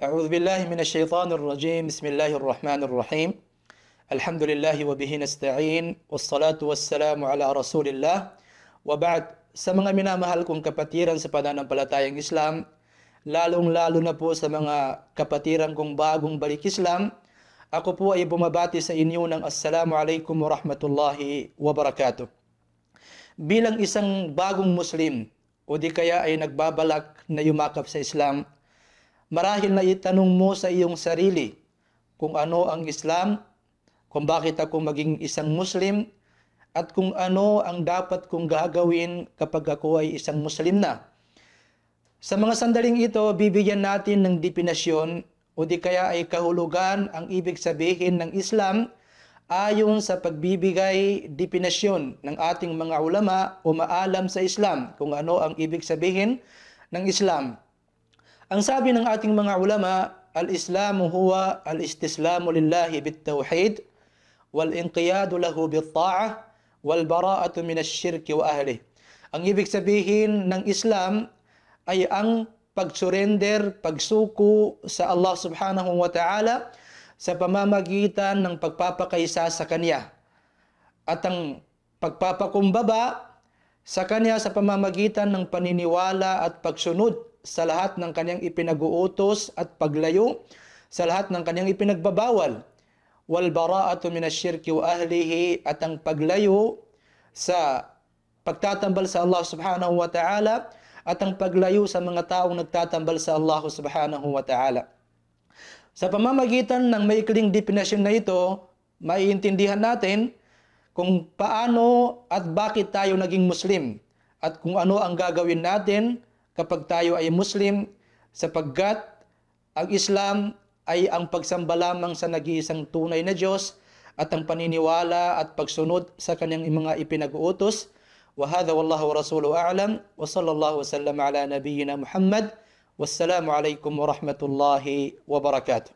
أعوذ بالله من الشيطان الرجيم. بسم الله الرحمن الرحيم. الحمد لله وبه نستعين والصلاة والسلام على رسول الله. وبعد, sa mga minamahal kong kapatiran sa pananampalatayang Islam, lalong-lalo na po sa mga kapatiran kong bagong balik Islam, ako po ay bumabati sa inyo ng Assalamu alaikum wa rahmatullahi wa barakatuh. Bilang isang bagong Muslim o di kaya ay nagbabalak na yumakap sa Islam, marahil na itanong mo sa iyong sarili kung ano ang Islam, kung bakit ako maging isang Muslim, at kung ano ang dapat kong gagawin kapag ako ay isang Muslim na. Sa mga sandaling ito, bibigyan natin ng definasyon o di kaya ay kahulugan ang ibig sabihin ng Islam ayon sa pagbibigay definasyon ng ating mga ulama o maalam sa Islam kung ano ang ibig sabihin ng Islam. Ang sabi ng ating mga ulama, al-Islamu huwa al-istislamu lillahi bit-tawhid wal-inqiyadu lahu bit-ta'ah wal-bara'atu minash-shirki wa ahlihi. Ang ibig sabihin ng Islam ay ang pag-surrender, pagsuko sa Allah subhanahu wa ta'ala sa pamamagitan ng pagpapakaisa sa Kanya at ang pagpapakumbaba sa Kanya sa pamamagitan ng paniniwala at pagsunod sa lahat ng Kanyang ipinag-uutos at paglayo sa lahat ng Kanyang ipinagbabawal. Wal bara'atu minash-shirki wa ahlihi, at ang paglayo sa pagtatambal sa Allah subhanahu wa ta'ala at ang paglayo sa mga taong nagtatambal sa Allah subhanahu wa ta'ala. Sa pamamagitan ng maikling definasyon na ito, maiintindihan natin kung paano at bakit tayo naging Muslim at kung ano ang gagawin natin kapag tayo ay Muslim, sapagkat ang Islam ay ang pagsamba lamang sa nag-iisang tunay na Diyos at ang paniniwala at pagsunod sa kanyang mga ipinag-uutos. Wa hadha wallahu wa rasuluhu a'lam wa sallallahu wa sallam ala nabiyyina Muhammad. Wassalamu alaikum wa rahmatullahi wa barakatuh.